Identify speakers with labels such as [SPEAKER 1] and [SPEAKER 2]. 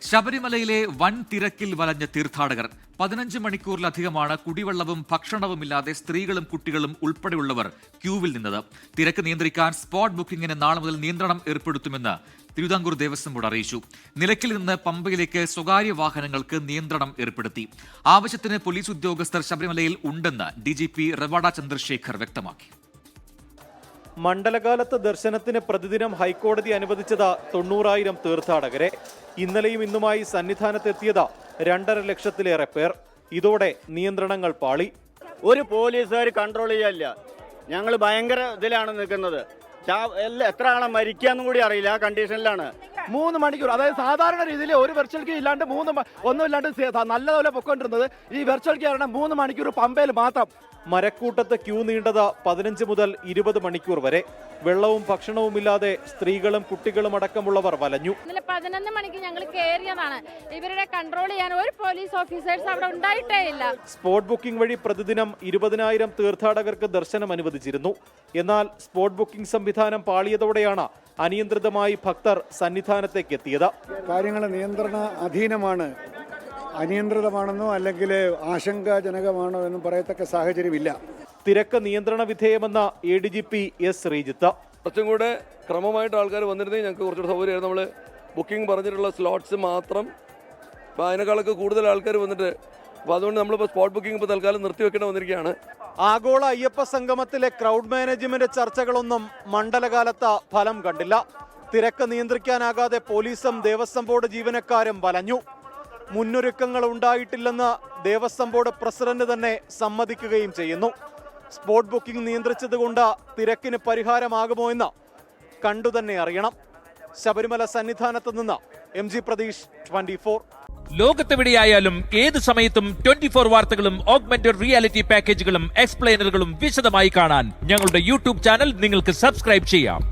[SPEAKER 1] ശബരിമലയിലെ വൻ തിരക്കിൽ വലഞ്ഞ തീർത്ഥാടകർ 15 മണിക്കൂറിലധികമാണ് കുടിവെള്ളവും ഭക്ഷണവുമില്ലാതെ സ്ത്രീകളും കുട്ടികളും ഉൾപ്പെടെയുള്ളവർ ക്യൂവിൽ നിന്നത്. തിരക്ക് നിയന്ത്രിക്കാൻ സ്പോട്ട് ബുക്കിംഗിന് നാളെ മുതൽ നിയന്ത്രണം ഏർപ്പെടുത്തുമെന്ന് തിരുവിതാംകൂർ ദേവസ്വം ബോർഡ് അറിയിച്ചു. നിലയ്ക്കൽ നിന്ന് പമ്പയിലേക്ക് സ്വകാര്യ വാഹനങ്ങൾക്ക് നിയന്ത്രണം ഏർപ്പെടുത്തി. ആവശ്യത്തിന് പോലീസ് ഉദ്യോഗസ്ഥർ ശബരിമലയിൽ ഉണ്ടെന്ന് DGP റവാഡ ചന്ദ്രശേഖർ വ്യക്തമാക്കി.
[SPEAKER 2] മണ്ഡലകാലത്ത് ദർശനത്തിന് പ്രതിദിനം ഹൈക്കോടതി അനുവദിച്ചത് 90,000 തീർത്ഥാടകരെ. ഇന്നലെയും ഇന്നുമായി സന്നിധാനത്തെത്തിയത് 2.5 ലക്ഷത്തിലേറെ പേർ. ഇതോടെ നിയന്ത്രണങ്ങൾ പാളി.
[SPEAKER 3] ഒരു പോലീസുകാർ കൺട്രോൾ ചെയ്യാനില്ല. ഞങ്ങൾ ഭയങ്കര ഇതിലാണ് നിൽക്കുന്നത്. എത്ര ആളെ മരിക്കാന്നും കൂടി അറിയില്ല. ആ കണ്ടീഷനിലാണ്
[SPEAKER 4] 3 മണിക്കൂർ. അതായത് സാധാരണ രീതിയിൽ ഒരു വെർച്വൽ ക്യൂ ഇല്ലാണ്ട് ഒന്നുമില്ലാണ്ട് നല്ലതുപോലെ പൊക്കൊണ്ടിരുന്നത് ഈ വെർച്വൽ ക്യൂ കാരണം 3 മണിക്കൂർ പമ്പയിൽ മാത്രം.
[SPEAKER 2] മരക്കൂട്ടത്ത് ക്യൂ നീണ്ടത് 15 മുതൽ 20 മണിക്കൂർ വരെ. വെള്ളവും ഭക്ഷണവുമില്ലാതെ സ്ത്രീകളും കുട്ടികളും അടക്കമുള്ളവർ വലഞ്ഞു.
[SPEAKER 5] 11 മണിക്ക് ഞങ്ങൾ കയറിയതാണ്. ഇവരുടെ കൺട്രോൾ ചെയ്യാൻ ഒരു പോലീസ് ഓഫീസേഴ്സ് അവിടെ ഉണ്ടായിട്ടേ ഇല്ല.
[SPEAKER 2] സ്പോട്ട് ബുക്കിംഗ് വഴി പ്രതിദിനം 20,000 തീർത്ഥാടകർക്ക് ദർശനം അനുവദിച്ചിരുന്നു. എന്നാൽ സ്പോട്ട് ബുക്കിംഗ് സംവിധാനം പാളിയതോടെയാണ് അനിയന്ത്രിതമായി ഭക്തർ സന്നിധാനത്തേക്ക് എത്തിയത്.
[SPEAKER 6] കാര്യങ്ങൾ നിയന്ത്രണ അധീനമാണ്. അനിയന്ത്രിതമാണെന്നോ അല്ലെങ്കിൽ ആശങ്കാജനകമാണോ എന്നും പറയത്തക്ക സാഹചര്യമില്ല.
[SPEAKER 2] തിരക്ക് നിയന്ത്രണ വിധേയമെന്ന ADGP S. ശ്രീജിത്ത്.
[SPEAKER 7] കുറച്ചും കൂടെ ക്രമമായിട്ട് ആൾക്കാർ വന്നിരുന്നെങ്കിൽ ഞങ്ങൾക്ക് കുറച്ചുകൂടെ സൗകര്യമായിരുന്നു. നമ്മൾ ബുക്കിംഗ് പറഞ്ഞിട്ടുള്ള സ്ലോട്ട്സ് മാത്രം അതിനേക്കാളൊക്കെ കൂടുതൽ ആൾക്കാർ വന്നിട്ട്, അപ്പോൾ അതുകൊണ്ട് നമ്മളിപ്പോൾ സ്പോട്ട് ബുക്കിംഗ് ഇപ്പോൾ തൽക്കാലം നിർത്തിവെക്കേണ്ടി വന്നിരിക്കുകയാണ്.
[SPEAKER 2] ആഗോള അയ്യപ്പ സംഗമത്തിലെ ക്രൗഡ് മാനേജ്മെന്റ് ചർച്ചകളൊന്നും മണ്ഡലകാലത്ത് ഫലം കണ്ടില്ല. തിരക്ക് നിയന്ത്രിക്കാനാകാതെ പോലീസും ദേവസ്വം ബോർഡ് ജീവനക്കാരും വലഞ്ഞു. മുന്നൊരുക്കങ്ങൾ ഉണ്ടായിട്ടില്ലെന്ന് ദേവസ്വം ബോർഡ് പ്രസിഡന്റ് തന്നെ സമ്മതിക്കുകയും ചെയ്യുന്നു. സ്പോട്ട് ബുക്കിംഗ് നിയന്ത്രിച്ചതുകൊണ്ട് തിരക്കിന് പരിഹാരമാകുമോ എന്ന് കണ്ടുതന്നെ അറിയണം. ശബരിമല സന്നിധാനത്ത് നിന്ന് MG പ്രതീഷ്, 24.
[SPEAKER 8] ലോകത്തെവിടെയായാലും ഏത് സമയത്തും 24 വാർത്തകളും ഓഗ്മെന്റഡ് റിയാലിറ്റി പാക്കേജുകളും എക്സ്പ്ലെയിനറുകളും വിശദമായി കാണാൻ ഞങ്ങളുടെ YouTube ചാനൽ നിങ്ങൾക്ക് സബ്സ്ക്രൈബ് ചെയ്യാം.